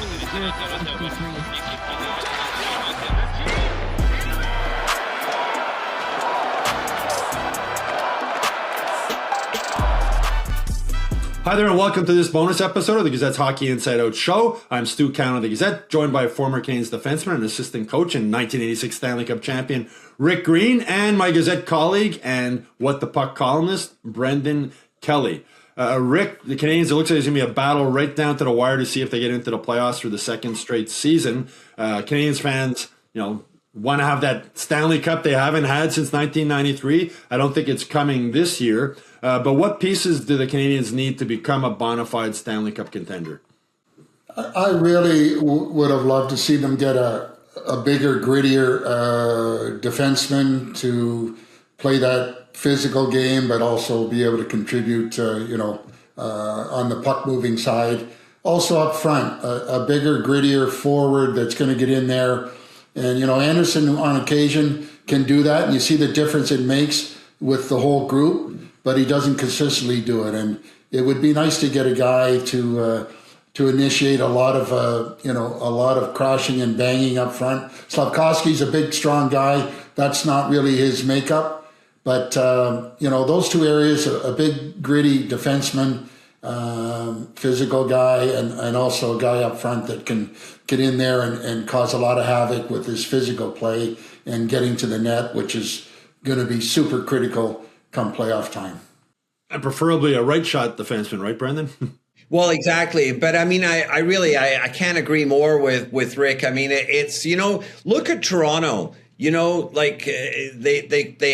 Hi there and welcome to this bonus episode of the Gazette's Hockey Inside Out show. I'm Stu Cowan of the Gazette, joined by former Canadiens defenseman and assistant coach and 1986 Stanley Cup champion Rick Green, and my Gazette colleague and What the Puck columnist Brendan Kelly. Rick, the Canadiens, it looks like there's going to be a battle right down to the wire to see if they get into the playoffs for the second straight season. Canadiens fans, want to have that Stanley Cup they haven't had since 1993. I don't think it's coming this year. But what pieces do the Canadiens need to become a bona fide Stanley Cup contender? I really would have loved to see them get a bigger, grittier defenseman to play that physical game, but also be able to contribute, on the puck moving side. Also up front, a bigger, grittier forward that's going to get in there. And, Anderson on occasion can do that. And you see the difference it makes with the whole group, but he doesn't consistently do it. And it would be nice to get a guy to initiate a lot of crashing and banging up front. Slafkovsky's a big, strong guy. That's not really his makeup. But, those two areas, a big, gritty defenseman, physical guy, and also a guy up front that can get in there and cause a lot of havoc with his physical play and getting to the net, which is going to be super critical come playoff time. And preferably a right shot defenseman, right, Brendan? Well, exactly. But I mean, I can't agree more with Rick. I mean, it's, look at Toronto. They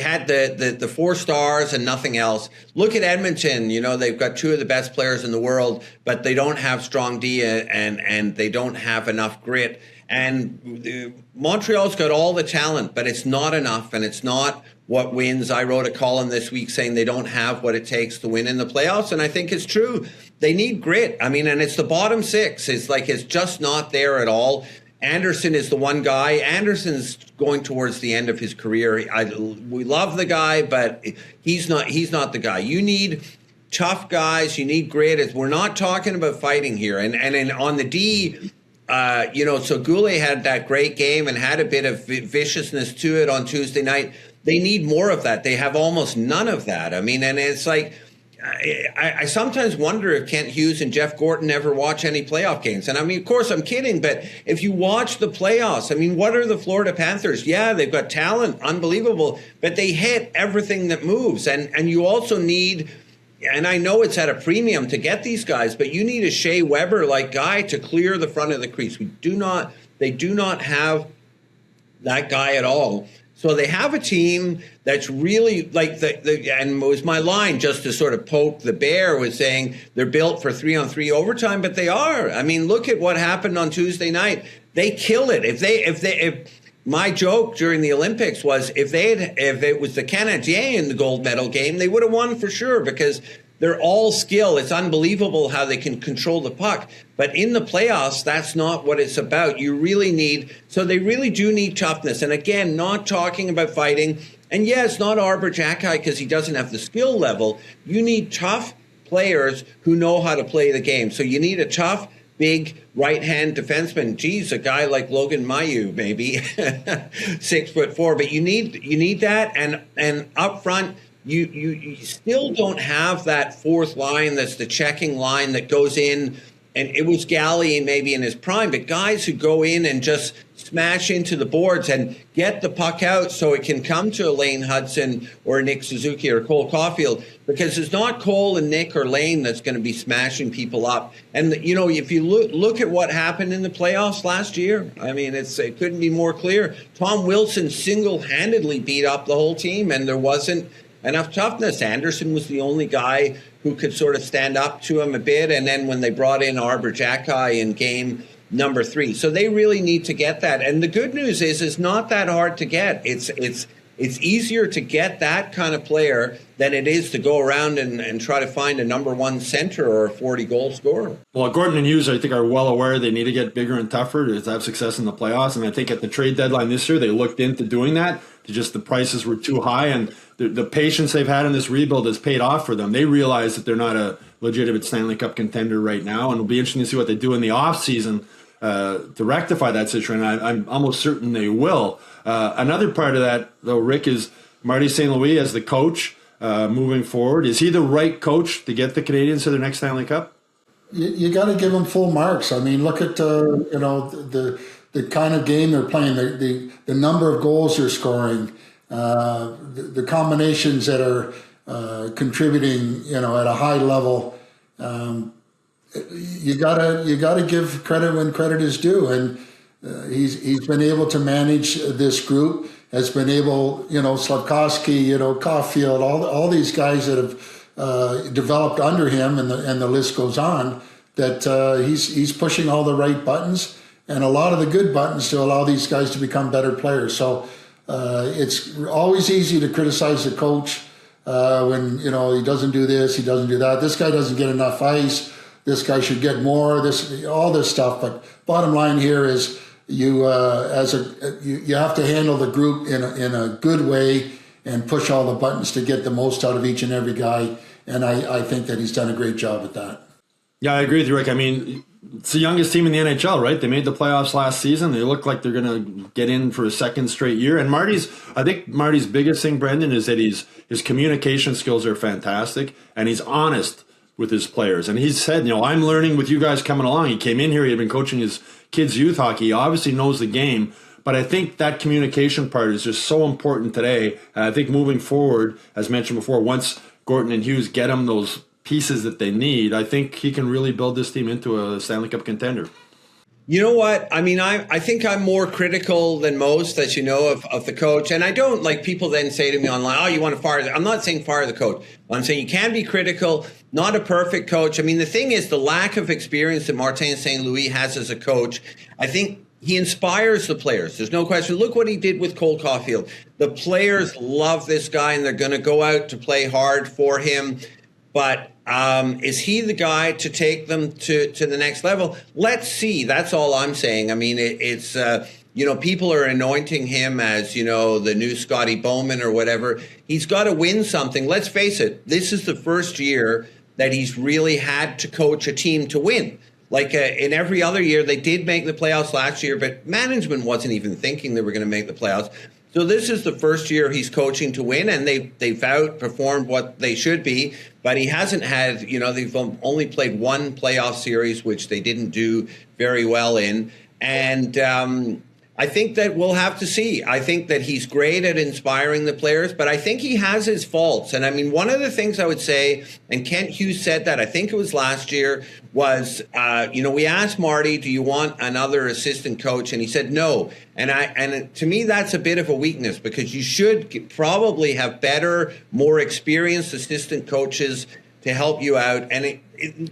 had the 4 stars and nothing else. Look at Edmonton. They've got 2 of the best players in the world, but they don't have strong D and they don't have enough grit. And Montreal's got all the talent, but it's not enough, and it's not what wins. I wrote a column this week saying they don't have what it takes to win in the playoffs, and I think it's true. They need grit. I mean, and it's the bottom 6. It's just not there at all. Anderson is the one guy. Anderson's going towards the end of his career. We love the guy, but he's not the guy. You need tough guys. You need grit. We're not talking about fighting here. And on the D, so Goulet had that great game and had a bit of viciousness to it on Tuesday night. They need more of that. They have almost none of that. I mean, and it's like, I sometimes wonder if Kent Hughes and Jeff Gorton ever watch any playoff games. And I mean, of course, I'm kidding, but if you watch the playoffs, I mean, what are the Florida Panthers? Yeah, they've got talent, unbelievable, but they hit everything that moves. And you also need, and I know it's at a premium to get these guys, but you need a Shea Weber-like guy to clear the front of the crease. They do not have that guy at all. So they have a team that's really like and it was my line just to sort of poke the bear, was saying they're built for 3-on-3 overtime, but they are. I mean, look at what happened on Tuesday night. They kill it. If my joke during the Olympics was if it was the Canadiens in the gold medal game, they would have won for sure, because they're all skill. It's unbelievable how they can control the puck. But in the playoffs, that's not what it's about. They really do need toughness. And again, not talking about fighting. And yeah, it's not Arbor Jacki because he doesn't have the skill level. You need tough players who know how to play the game. So you need a tough, big right-hand defenseman. Geez, a guy like Logan Mailloux, maybe 6'4". But you need that. And up front, You still don't have that fourth line that's the checking line that goes in, and it was Galley maybe in his prime, but guys who go in and just smash into the boards and get the puck out so it can come to a Lane Hudson or Nick Suzuki or Cole Caulfield, because it's not Cole and Nick or Lane that's going to be smashing people up. And, if you look at what happened in the playoffs last year, I mean, it couldn't be more clear. Tom Wilson single-handedly beat up the whole team, and there wasn't enough toughness. Anderson was the only guy who could sort of stand up to him a bit. And then when they brought in Arbor Jacki in game number 3. So they really need to get that. And the good news is it's not that hard to get. It's easier to get that kind of player than it is to go around and try to find a number 1 center or a 40-goal scorer. Well, Gordon and Hughes, I think, are well aware they need to get bigger and tougher to have success in the playoffs. And I think at the trade deadline this year, they looked into doing that. Just the prices were too high, and the patience they've had in this rebuild has paid off for them. They realize that they're not a legitimate Stanley Cup contender right now, and it'll be interesting to see what they do in the offseason to rectify that situation. I'm almost certain they will. Another part of that, though, Rick, is Marty St. Louis as the coach moving forward. Is he the right coach to get the Canadiens to their next Stanley Cup? You got to give him full marks. I mean, look at the kind of game they're playing, the number of goals they're scoring, the combinations that are contributing, at a high level. You gotta give credit when credit is due, and he's been able to manage this group. Has been able, Slavkovsky, Caulfield, all these guys that have developed under him, and the list goes on. That he's pushing all the right buttons and a lot of the good buttons to allow these guys to become better players. So it's always easy to criticize the coach when he doesn't do this, he doesn't do that. This guy doesn't get enough ice. This guy should get more. All this stuff. But bottom line here is you have to handle the group in a good way and push all the buttons to get the most out of each and every guy. And I think that he's done a great job at that. Yeah, I agree with you, Rick. I mean, it's the youngest team in the NHL, right? They made the playoffs last season. They look like they're going to get in for a second straight year. And I think Marty's biggest thing, Brendan, is that his communication skills are fantastic, and he's honest with his players. And he said, I'm learning with you guys coming along. He came in here, he had been coaching his kids' youth hockey. He obviously knows the game. But I think that communication part is just so important today. And I think moving forward, as mentioned before, once Gorton and Hughes get him those pieces that they need, I think he can really build this team into a Stanley Cup contender. You know what? I mean, I think I'm more critical than most, as you know, of the coach. And I don't, like, people then say to me online, oh, you want to fire. I'm not saying fire the coach. I'm saying you can be critical, not a perfect coach. I mean, the thing is the lack of experience that Martin St. Louis has as a coach. I think he inspires the players. There's no question. Look what he did with Cole Caulfield. The players love this guy, and they're going to go out to play hard for him. But is he the guy to take them to the next level? Let's see. That's all I'm saying. I mean, it's people are anointing him as, the new Scotty Bowman or whatever. He's got to win something. Let's face it. This is the first year that he's really had to coach a team to win. Like in every other year, they did make the playoffs last year, but management wasn't even thinking they were going to make the playoffs. So this is the first year he's coaching to win, and they've outperformed what they should be. But he hasn't had, they've only played one playoff series, which they didn't do very well in. And I think that we'll have to see. I think that he's great at inspiring the players, but I think he has his faults. And I mean, one of the things I would say, and Kent Hughes said that, I think it was last year, was, we asked Marty, do you want another assistant coach? And he said no. And to me, that's a bit of a weakness, because you should probably have better, more experienced assistant coaches to help you out. And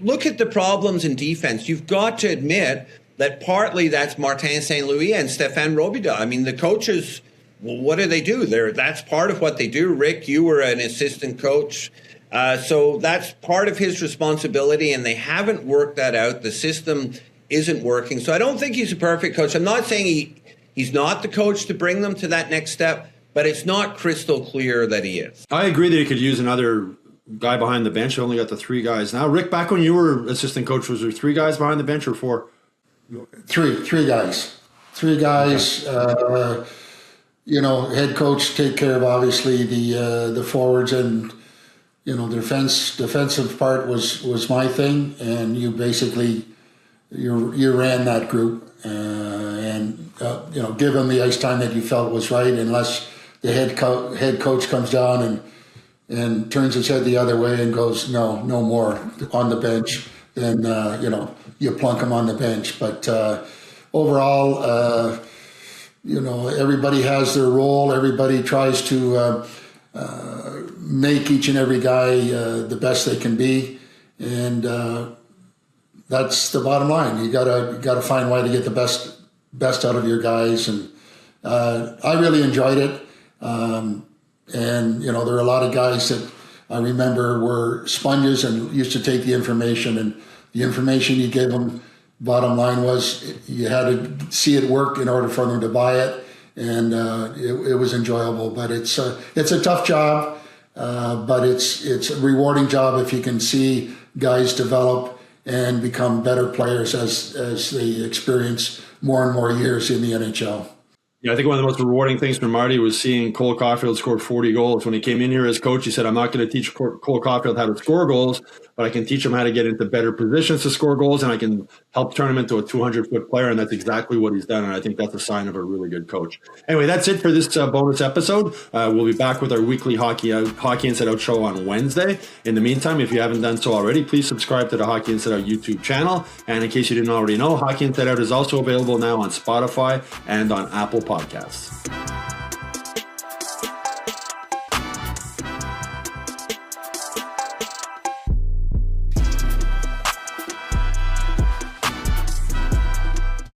look at the problems in defense. You've got to admit that partly that's Martin St. Louis and Stéphane Robidas. I mean, the coaches, well, what do they do? That's part of what they do. Rick, you were an assistant coach. So that's part of his responsibility, and they haven't worked that out. The system isn't working. So I don't think he's a perfect coach. I'm not saying he's not the coach to bring them to that next step, but it's not crystal clear that he is. I agree that he could use another guy behind the bench. You only got the three guys now. Rick, back when you were assistant coach, was there three guys behind the bench or four? Three guys. Head coach take care of obviously the forwards, and defensive part was my thing, and you basically you ran that group, and give them the ice time that you felt was right, unless the head coach comes down and turns his head the other way and goes no more on the bench. Then you plunk them on the bench. But overall, everybody has their role. Everybody tries to make each and every guy the best they can be, and that's the bottom line. You gotta find a way to get the best out of your guys, and I really enjoyed it. And there are a lot of guys that I remember were sponges and used to take the information, and the information you gave them, bottom line was you had to see it work in order for them to buy it, and it was enjoyable. But it's a tough job, but it's a rewarding job if you can see guys develop and become better players as they experience more and more years in the NHL. Yeah, I think one of the most rewarding things for Marty was seeing Cole Caulfield score 40 goals. When he came in here as coach, he said, I'm not going to teach Cole Caulfield how to score goals, but I can teach him how to get into better positions to score goals, and I can help turn him into a 200-foot player, and that's exactly what he's done, and I think that's a sign of a really good coach. Anyway, that's it for this bonus episode. We'll be back with our weekly Hockey Inside Out show on Wednesday. In the meantime, if you haven't done so already, please subscribe to the Hockey Inside Out YouTube channel, and in case you didn't already know, Hockey Inside Out is also available now on Spotify and on Apple Podcasts.